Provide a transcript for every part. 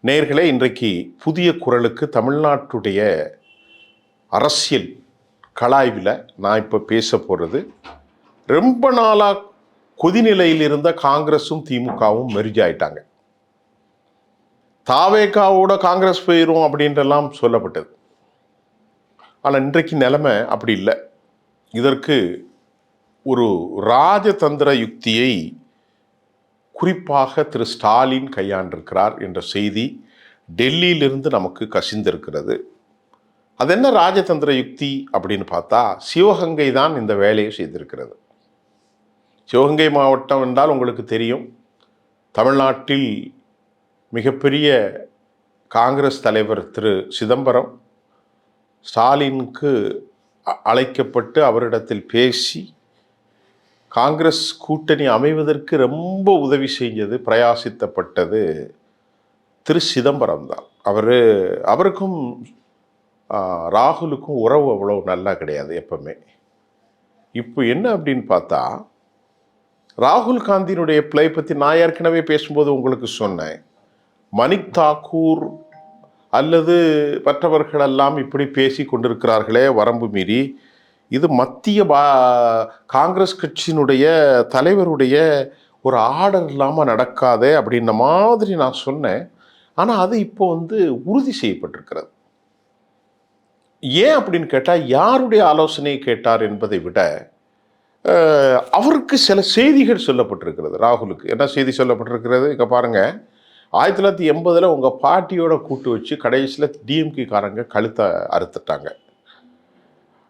நேயர்களே, இன்றைக்கு புதிய குரலுக்கு தமிழ்நாட்டுடைய அரசியல் கலாய்வில் நான் இப்போ பேச போகிறது, ரொம்ப நாளாக கொதிநிலையில் இருந்த காங்கிரஸும் திமுகவும் மெர்ஜ் ஆயிட்டாங்க. தாவேகாவோட காங்கிரஸ் போயிரும் அப்படின்றெல்லாம் சொல்லப்பட்டது. ஆனால் இன்றைக்கு நிலைமை அப்படி இல்லை. இதற்கு ஒரு ராஜதந்திர யுக்தியை குறிப்பாக திரு ஸ்டாலின் கையாண்டிருக்கிறார் என்ற செய்தி டெல்லியிலிருந்து நமக்கு கசிந்திருக்கிறது. அது என்ன ராஜதந்திர யுக்தி அப்படின்னு பார்த்தா, சிவகங்கை தான் இந்த வேலையை செய்திருக்கிறது. சிவகங்கை மாவட்டம் என்றால் உங்களுக்கு தெரியும், தமிழ்நாட்டில் மிகப்பெரிய காங்கிரஸ் தலைவர் திரு சிதம்பரம் ஸ்டாலினுக்கு அழைக்கப்பட்டு அவரிடத்தில் பேசி காங்கிரஸ் கூட்டணி அமைவதற்கு ரொம்ப உதவி செஞ்சது, பிரயாசித்தப்பட்டது திரு சிதம்பரம் தான். அவருக்கும் ராகுலுக்கும் உறவு அவ்வளோ நல்லா கிடையாது எப்பவுமே. இப்போ என்ன அப்படின்னு பார்த்தா, ராகுல் காந்தியினுடைய பிளே பற்றி நான் ஏற்கனவே பேசும்போது உங்களுக்கு சொன்னேன். மணிக் தாக்கூர் அல்லது மற்றவர்களெல்லாம் இப்படி பேசி கொண்டிருக்கிறார்களே வரம்பு மீறி, இது மத்திய காங்கிரஸ் கட்சியினுடைய தலைவருடைய ஒரு ஆர்டர் இல்லாமல் நடக்காதே அப்படின்ன மாதிரி நான் சொன்னேன். ஆனால் அது இப்போ உறுதி செய்யப்பட்டிருக்கிறது. ஏன் அப்படின்னு கேட்டால், யாருடைய ஆலோசனையை கேட்டார் என்பதை விட அவருக்கு சில செய்திகள் சொல்லப்பட்டிருக்கிறது. ராகுலுக்கு என்ன செய்தி சொல்லப்பட்டிருக்கிறது? இங்கே பாருங்கள், 1980 உங்கள் பார்ட்டியோட கூட்டு வச்சு கடைசியில் டிஎம்கே காரங்க கழுத்தை அறுத்துட்டாங்க.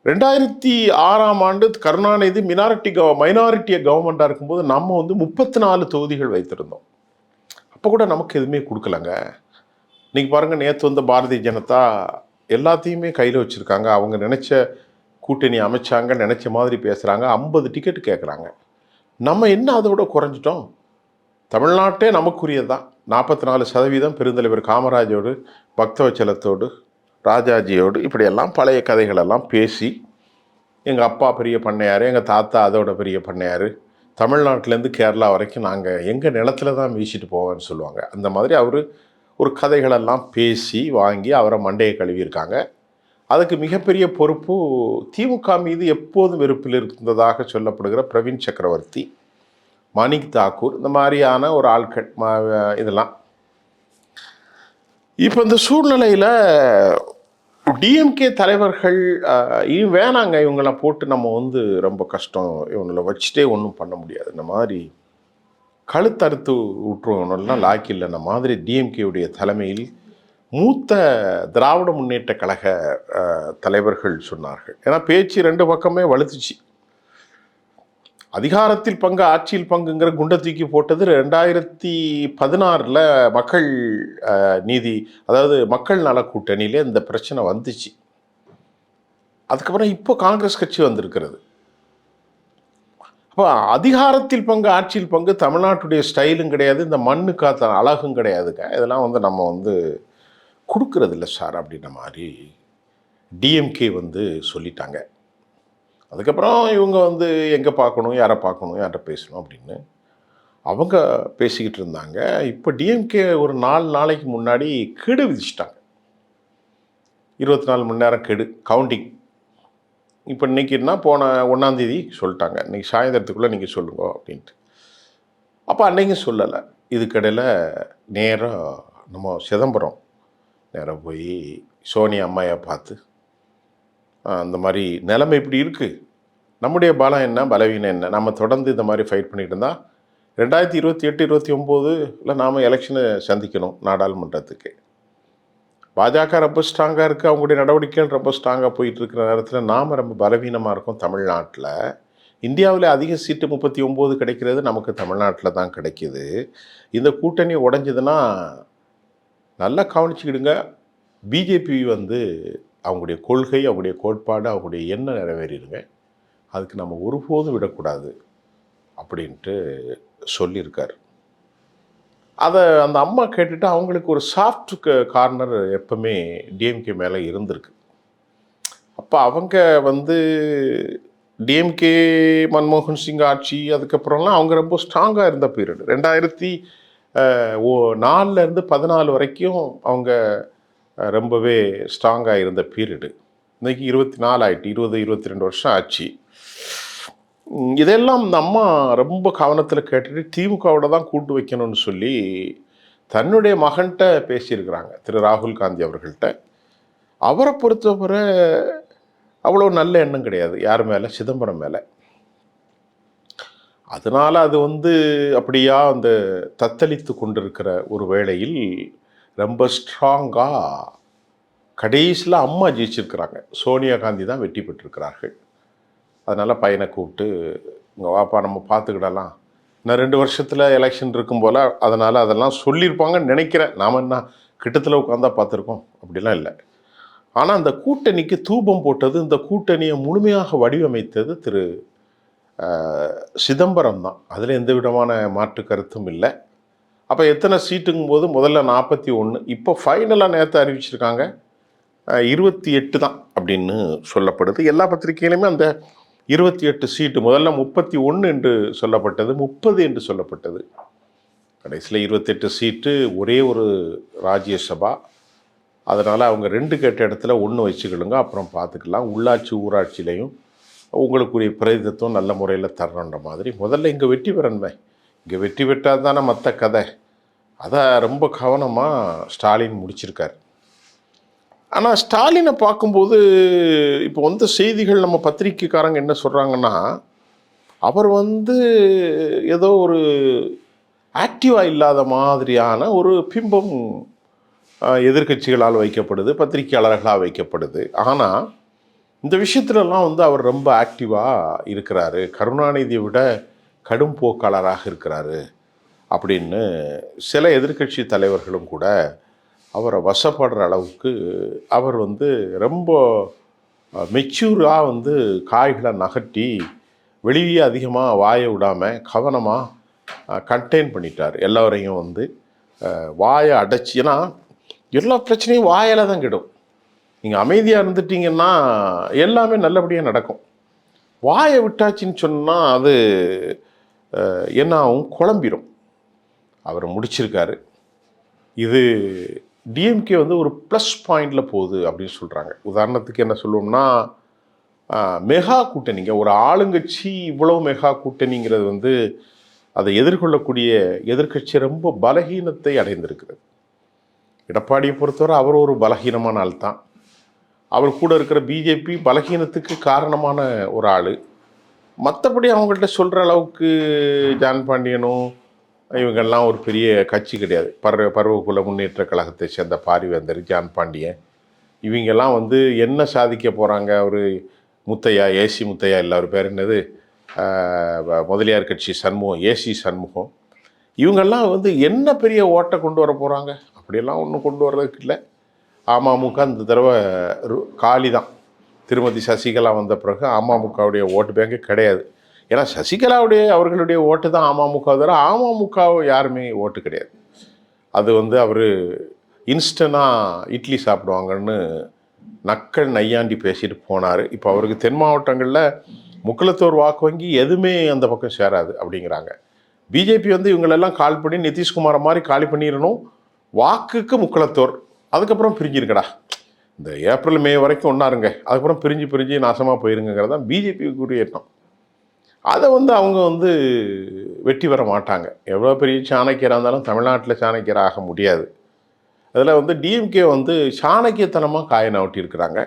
2006 கருணாநிதி மைனாரிட்டியை கவர்மெண்ட்டாக இருக்கும்போது நம்ம 34 தொகுதிகள் வைத்திருந்தோம். அப்போ கூட நமக்கு எதுவுமே கொடுக்கலங்க. இன்றைக்கி பாருங்கள், நேற்று பாரதிய ஜனதா எல்லாத்தையுமே கையில் வச்சுருக்காங்க. அவங்க நினச்ச கூட்டணி அமைச்சாங்க, நினச்ச மாதிரி பேசுகிறாங்க, 50 டிக்கெட்டு கேட்குறாங்க. நம்ம என்ன அதோட குறைஞ்சிட்டோம்? தமிழ்நாட்டே நமக்குரியது தான். 44% பெருந்தலைவர் காமராஜோடு, பக்தவச்சலத்தோடு, ராஜாஜியோடு இப்படியெல்லாம் பழைய கதைகளெல்லாம் பேசி, எங்கள் அப்பா பெரிய பண்ணையார், எங்கள் தாத்தா அதோட பெரிய பண்ணையார், தமிழ்நாட்டிலேருந்து கேரளா வரைக்கும் நாங்கள் எங்கள் நிலத்தில் தான் வீசிட்டு போவேன்னு சொல்லுவாங்க. அந்த மாதிரி அவர் ஒரு கதைகளெல்லாம் பேசி வாங்கி அவரை மண்டையை கழுவியிருக்காங்க. அதுக்கு மிகப்பெரிய பொறுப்பு திமுக மீது எப்போதும் வெறுப்பில் இருந்ததாக சொல்லப்படுகிற பிரவீன் சக்கரவர்த்தி, மணிக் தாக்கூர், இந்த மாதிரியான ஒரு ஆட்கள் இதெல்லாம். இப்போ இந்த சூழ்நிலையில் டிஎம்கே தலைவர்கள் வேணாங்க, இவங்களாம் போட்டு நம்ம ரொம்ப கஷ்டம், இவங்களை வச்சுட்டே ஒன்றும் பண்ண முடியாது, இந்த மாதிரி கழுத்தறுத்து விட்டுருவனெல்லாம் லாக்கி இல்லைன்ன மாதிரி டிஎம்கேவுடைய தலைமையில் மூத்த திராவிட முன்னேற்ற கழக தலைவர்கள் சொன்னார்கள். ஏன்னா பேச்சு 2 பக்கமே வலுத்துச்சு. அதிகாரத்தில் பங்கு, ஆட்சியில் பங்குங்கிற குண்டை தூக்கி போட்டது 2016 மக்கள் நீதி, அதாவது மக்கள் நல கூட்டணியிலே இந்த பிரச்சனை வந்துச்சு. அதுக்கப்புறம் இப்போ காங்கிரஸ் கட்சி வந்திருக்கிறது. அப்போ அதிகாரத்தில் பங்கு, ஆட்சியில் பங்கு தமிழ்நாட்டுடைய ஸ்டைலும் கிடையாது, இந்த மண்ணு காத்த அழகும் கிடையாதுங்க. இதெல்லாம் நம்ம கொடுக்கறது இல்லை சார் அப்படின்ற மாதிரி டிஎம்கே சொல்லிட்டாங்க. அதுக்கப்புறம் இவங்க எங்கே பார்க்கணும், யாரை பார்க்கணும், யார்கிட்ட பேசணும் அப்படின்னு அவங்க பேசிக்கிட்டு இருந்தாங்க. இப்போ டிஎம்கே ஒரு 4 நாளைக்கு முன்னாடி கெடு விதிச்சிட்டாங்க. 24 மணி நேரம் கெடு கவுண்டிங். இப்போ இன்றைக்கின்னா போன 1ஆம் தேதி சொல்லிட்டாங்க, இன்றைக்கி சாயந்தரத்துக்குள்ளே நீங்கள் சொல்லுங்க அப்படின்ட்டு. அப்போ அன்றைக்கும் சொல்லலை. இதுக்கிடையில் நேராக நம்ம சிதம்பரம் நேராக போய் சோனியா அம்மையை பார்த்து, அந்த மாதிரி நிலைமை இப்படி இருக்குது, நம்முடைய பலம் என்ன, பலவீனம் என்ன, நம்ம தொடர்ந்து இந்த மாதிரி ஃபைட் பண்ணிகிட்டு இருந்தால் 2028, 29 நாம் எலெக்ஷனை சந்திக்கணும் நாடாளுமன்றத்துக்கு. பாஜக ரொம்ப ஸ்ட்ராங்காக இருக்குது, அவங்களுடைய நடவடிக்கைகள் ரொம்ப ஸ்ட்ராங்காக போயிட்டுருக்கிற நேரத்தில் நாம் ரொம்ப பலவீனமாக இருக்கோம் தமிழ்நாட்டில். இந்தியாவில் அதிக சீட்டு 39 கிடைக்கிறது நமக்கு தமிழ்நாட்டில் தான் கிடைக்கிது. இந்த கூட்டணி உடைஞ்சதுன்னா நல்லா கவனிச்சுக்கிடுங்க, பிஜேபி அவங்களுடைய கொள்கை, அவங்களுடைய கோட்பாடு, அவங்களுடைய எண்ணம் நிறைவேறிடுங்க. அதுக்கு நம்ம ஒருபோதும் விடக்கூடாது அப்படின்ட்டு சொல்லியிருக்கார். அதை அந்த அம்மா கேட்டுட்டு அவங்களுக்கு ஒரு சாஃப்ட் கார்னர் எப்பவுமே டிஎம்கே மேலே இருந்திருக்கு. அப்போ அவங்க டிஎம்கே மன்மோகன் சிங் ஆட்சி அதுக்கப்புறம்லாம் அவங்க ரொம்ப ஸ்ட்ராங்காக இருந்த பீரியட். 4லேருந்து 14 வரைக்கும் அவங்க ரொம்பவே ஸ்ட்ராங்காக இருந்த பீரியடு. இன்றைக்கி 24 ஆகிட்டு, 20-22 வருஷம் ஆச்சு. இதெல்லாம் இந்த அம்மா ரொம்ப கவனத்தில் கேட்டுட்டு திமுகவோட தான் கூட்டு வைக்கணும்னு சொல்லி தன்னுடைய மகன்கிட்ட பேசியிருக்கிறாங்க, திரு ராகுல் காந்தி அவர்கள்ட்ட. அவரை பொறுத்தவரை அவ்வளோ நல்ல எண்ணம் கிடையாது யார் மேலே, சிதம்பரம் மேலே. அதனால் அது அப்படியா அந்த தத்தளித்து கொண்டிருக்கிற ஒரு வேளையில் ரொம்ப ஸ்ட்ராங்காக கடைசியில் அம்மா ஜெயிச்சிருக்கிறாங்க. சோனியா காந்தி தான் வெற்றி பெற்றிருக்கிறார்கள். அதனால் பையனை கூப்பிட்டு இங்கே வாப்பா நம்ம பார்த்துக்கிடலாம், இன்னும் 2 வருஷத்தில் எலெக்ஷன் இருக்கும் போல், அதனால் அதெல்லாம் சொல்லியிருப்பாங்கன்னு நினைக்கிறேன். நாம் என்ன கிட்டத்தில் உட்காந்தா பார்த்துருக்கோம், அப்படிலாம் இல்லை. ஆனால் அந்த கூட்டணிக்கு தூபம் போட்டது, இந்த கூட்டணியை முழுமையாக வடிவமைத்தது திரு சிதம்பரம் தான். அதில் எந்த விதமான மாற்று கருத்தும் இல்லை. அப்போ எத்தனை சீட்டுங்கும் போது முதல்ல 41, இப்போ ஃபைனலாக நேற்று அறிவிச்சிருக்காங்க 28 தான் அப்படின்னு சொல்லப்படுது. எல்லா பத்திரிகையிலுமே அந்த 28 சீட்டு, முதல்ல 31 என்று சொல்லப்பட்டது, 30 என்று சொல்லப்பட்டது. கடைசியில் 28 சீட்டு, ஒரே ஒரு ராஜ்யசபா. அதனால் அவங்க 2 கேட்ட இடத்துல 1 வச்சுக்கிடுங்க, அப்புறம் பார்த்துக்கலாம். உள்ளாட்சி ஊராட்சியிலையும் உங்களுக்குரிய பிரதிநிதித்துவம் நல்ல முறையில் தரணுன்ற மாதிரி முதல்ல இங்கே வெற்றி பெறணுமே. இங்கே வெற்றி பெற்றால் தானே மற்ற கதை. அதை ரொம்ப கவனமாக ஸ்டாலின் முடிச்சிருக்கார். ஆனால் ஸ்டாலினை பார்க்கும்போது இப்போ செய்திகள் நம்ம பத்திரிக்கைக்காரங்க என்ன சொல்கிறாங்கன்னா, அவர் ஏதோ ஒரு ஆக்டிவாக இல்லாத மாதிரியான ஒரு பிம்பம் எதிர்க்கட்சிகளால் வைக்கப்படுது, பத்திரிகையாளர்களாக வைக்கப்படுது. ஆனால் இந்த விஷயத்துலலாம் அவர் ரொம்ப ஆக்டிவாக இருக்கிறாரு, கருணாநிதியை விட கடும் போக்காளராக இருக்கிறாரு அப்படின்னு சில எதிர்க்கட்சி தலைவர்களும் கூட அவரை வசப்படுற அளவுக்கு அவர் ரொம்ப மெச்சூராக காய்களை நகட்டி வெளியே அதிகமாக வாயை விடாமல் கவனமாக கண்டெயின் பண்ணிட்டார் எல்லோரையும். வாயை அடைச்சி, ஏன்னா எல்லா பிரச்சனையும் வாயில் தான் கெடும். நீங்கள் அமைதியாக இருந்துட்டீங்கன்னா எல்லாமே நல்லபடியாக நடக்கும். வாயை விட்டாச்சின்னு சொன்னால் அது என்ன ஆகும், குழம்பிடும். அவர் முடிச்சிருக்காரு. இது டிஎம்கே ஒரு ப்ளஸ் பாயிண்டில் போகுது அப்படின்னு சொல்கிறாங்க. உதாரணத்துக்கு என்ன சொல்லுவோம்னா, மெகா கூட்டணிங்க, ஒரு ஆளுங்கட்சி இவ்வளோ மெகா கூட்டணிங்கிறது அதை எதிர்கொள்ளக்கூடிய எதிர்க்கட்சி ரொம்ப பலகீனத்தை அடைந்திருக்கிறது. எடப்பாடியை பொறுத்தவரை அவர் ஒரு பலகீனமான ஆள் தான். அவர் கூட இருக்கிற பிஜேபி பலகீனத்துக்கு காரணமான ஒரு ஆள். மற்றபடி அவங்கள்ட்ட சொல்கிற அளவுக்கு ஜான் பாண்டியனும் இவங்கெல்லாம் ஒரு பெரிய கட்சி கிடையாது. பருவக்குல முன்னேற்ற கழகத்தை சேர்ந்த பாரிவேந்தர், ஜான் பாண்டியன், இவங்கெல்லாம் என்ன சாதிக்க போகிறாங்க? அவர் முத்தையா, ஏசி முத்தையா, இல்லை அவர் பேர் என்னது, முதலியார் கட்சி சண்முகம், ஏசி சண்முகம், இவங்கெல்லாம் என்ன பெரிய ஓட்டை கொண்டு வர போகிறாங்க? அப்படியெல்லாம் ஒன்றும் கொண்டு வர்றதுக்கு இல்லை. அமமுக இந்த தடவை காலி தான். திருமதி சசிகலா வந்த பிறகு அமமுகவுடைய ஓட்டு பேங்கே கிடையாது. ஏன்னா அவர்களுடைய ஓட்டு தான் அமமுக, தவிர அமமுக யாருமே ஓட்டு கிடையாது. அது அவர் இன்ஸ்டனாக இட்லி சாப்பிடுவாங்கன்னு நக்கல் நையாண்டி பேசிட்டு போனார். இப்போ அவருக்கு தென் மாவட்டங்களில் முக்குளத்தோர் வாக்கு வங்கி எதுவுமே அந்த பக்கம் சேராது அப்படிங்கிறாங்க. பிஜேபி இவங்களெல்லாம் கால் பண்ணி நிதிஷ்குமாரை மாதிரி காலி பண்ணிடணும், வாக்குக்கு முக்குளத்தோர், அதுக்கப்புறம் பிரிஞ்சிருக்கடா, இந்த ஏப்ரல் மே வரைக்கும் ஒன்றாருங்க, அதுக்கப்புறம் பிரிஞ்சு நாசமாக போயிருங்கிறது தான் பிஜேபிக்குரிய எண்ணம். அதை அவங்க வெற்றி பெற மாட்டாங்க. எவ்வளோ பெரிய சாணக்கியராக இருந்தாலும் தமிழ்நாட்டில் சாணக்கியராக ஆக முடியாது. அதில் டிஎம்கே சாணக்கியத்தனமாக காயினை ஒட்டியிருக்கிறாங்க.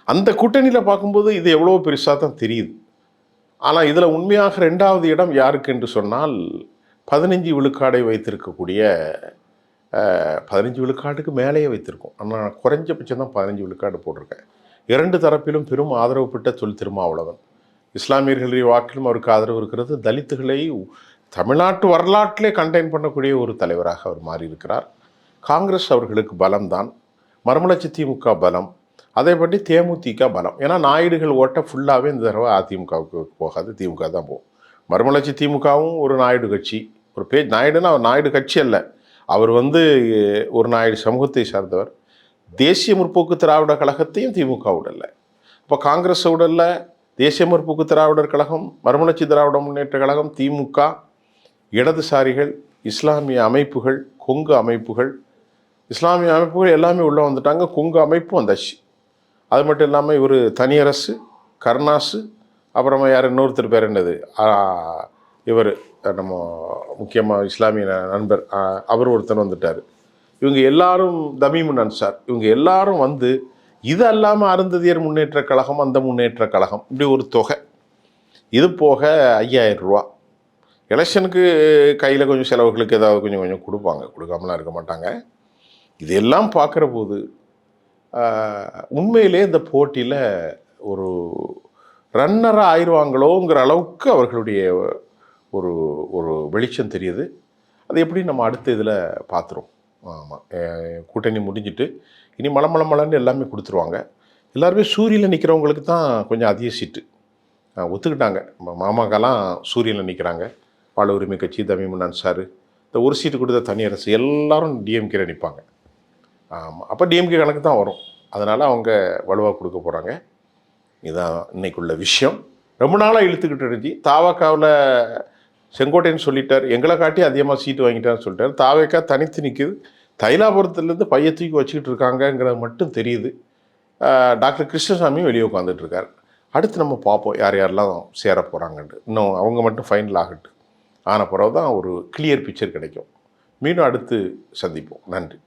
அந்த கூட்டணியில் பார்க்கும்போது இது எவ்வளோ பெருசாக தான் தெரியுது. ஆனால் இதில் உண்மையாக 2வது இடம் யாருக்கு என்று சொன்னால் 15 விழுக்காடை வைத்திருக்கக்கூடிய 15 விழுக்காட்டுக்கு மேலேயே வைத்திருக்கோம். ஆனால் குறைஞ்சபட்சம் தான் 15 விழுக்காடு போட்டிருக்கேன். 2 தரப்பிலும் பெரும் ஆதரவு பெற்ற தொல் திருமாவளவன். இஸ்லாமியர்களுடைய வாக்கிலும் அவருக்கு ஆதரவு இருக்கிறது. தலித்துகளை தமிழ்நாட்டு வரலாற்றிலே கண்டெயின் பண்ணக்கூடிய ஒரு தலைவராக அவர் மாறியிருக்கிறார். காங்கிரஸ் அவர்களுக்கு பலம்தான், மறுமலர்ச்சி திமுக பலம், அதே பற்றி தேமுதிக பலம். ஏன்னா நாயுடுகள் ஓட்ட ஃபுல்லாகவே இந்த தடவை அதிமுகவுக்கு போகாது, திமுக தான் போகும். மறுமலர்ச்சி திமுகவும் ஒரு நாயுடு கட்சி, ஒரு நாயுடுன்னா அவர் நாயுடு கட்சி அல்ல, அவர் ஒரு நாயுடு சமூகத்தை சார்ந்தவர். தேசிய முற்போக்கு திராவிட கழகத்தையும் திமுக விடல. இப்போ காங்கிரஸை விடல, தேசிய முற்போக்கு திராவிடர் கழகம், மறுமலர்ச்சி திராவிட முன்னேற்ற கழகம், திமுக, இடதுசாரிகள், இஸ்லாமிய அமைப்புகள், கொங்கு அமைப்புகள், இஸ்லாமிய அமைப்புகள் எல்லாமே உள்ளே வந்துட்டாங்க. கொங்கு அமைப்பும் வந்தாச்சு. அது மட்டும் இல்லாமல் இவர் தனியரசு, கருணாசு, அப்புறமா யார் இன்னொருத்தர் பேர் என்னது, இவர் நம்ம முக்கியமாக இஸ்லாமிய நண்பர், அவர் ஒருத்தர் வந்துட்டார். இவங்க எல்லாரும் தமீமுன் அன்சார், இவங்க எல்லாரும் வந்து இது அல்லாமல் அருந்ததியர் முன்னேற்ற கழகம், அந்த முன்னேற்ற கழகம், இப்படி ஒரு தொகை. இது போக 5000 ரூபா எலெக்ஷனுக்கு கையில் கொஞ்சம் செலவுகளுக்கு ஏதாவது கொஞ்சம் கொஞ்சம் கொடுப்பாங்க, கொடுக்காமலாம் இருக்க மாட்டாங்க. இதெல்லாம் பார்க்குற போது உண்மையிலே இந்த போட்டியில் ஒரு ரன்னராக ஆயிடுவாங்களோங்கிற அளவுக்கு அவர்களுடைய ஒரு ஒரு வெளிச்சம் தெரியுது. அது எப்படி நம்ம அடுத்த இதில் பார்த்துருவோம். ஆமாம், கூட்டணி முடிஞ்சிட்டு இனி மலமலன்னு எல்லாமே கொடுத்துருவாங்க. எல்லாருமே சூரியனில் நிற்கிறவங்களுக்கு தான் கொஞ்சம் அதிக சீட்டு ஒத்துக்கிட்டாங்க. மாமாக்கெல்லாம் சூரியனில் நிற்கிறாங்க. பால் உரிமை கட்சி, தமீமுன் அன்சார், இந்த ஒரு சீட்டு கொடுத்த தனியரசு எல்லாரும் டிஎம்கேல நிற்பாங்க. ஆமாம், அப்போ டிஎம்கே கணக்கு தான் வரும். அதனால் அவங்க வலுவாக கொடுக்க போகிறாங்க. இதுதான் இன்னைக்குள்ள விஷயம். ரொம்ப நாளாக இழுத்துக்கிட்டு இருந்துச்சு. தாவக்காவில் செங்கோட்டையன் சொல்லிட்டார், எங்களை காட்டி அதிகமாக சீட்டு வாங்கிட்டான்னு சொல்லிட்டார். தாவேக்கா தனித்து நிற்குது. தைலாபுரத்துலேருந்து பைய தூக்கி வச்சுக்கிட்டு இருக்காங்கங்கிறது மட்டும் தெரியுது. டாக்டர் கிருஷ்ணசாமியும் வெளியே உட்காந்துட்டு இருக்கார். அடுத்து நம்ம பார்ப்போம் யார் யாரெல்லாம் சேர போகிறாங்கன்ட்டு. இன்னும் அவங்க மட்டும் ஃபைனல் ஆகட்டும். ஆன பிறகு தான் ஒரு கிளியர் பிக்சர் கிடைக்கும். மீண்டும் அடுத்து சந்திப்போம். நன்றி.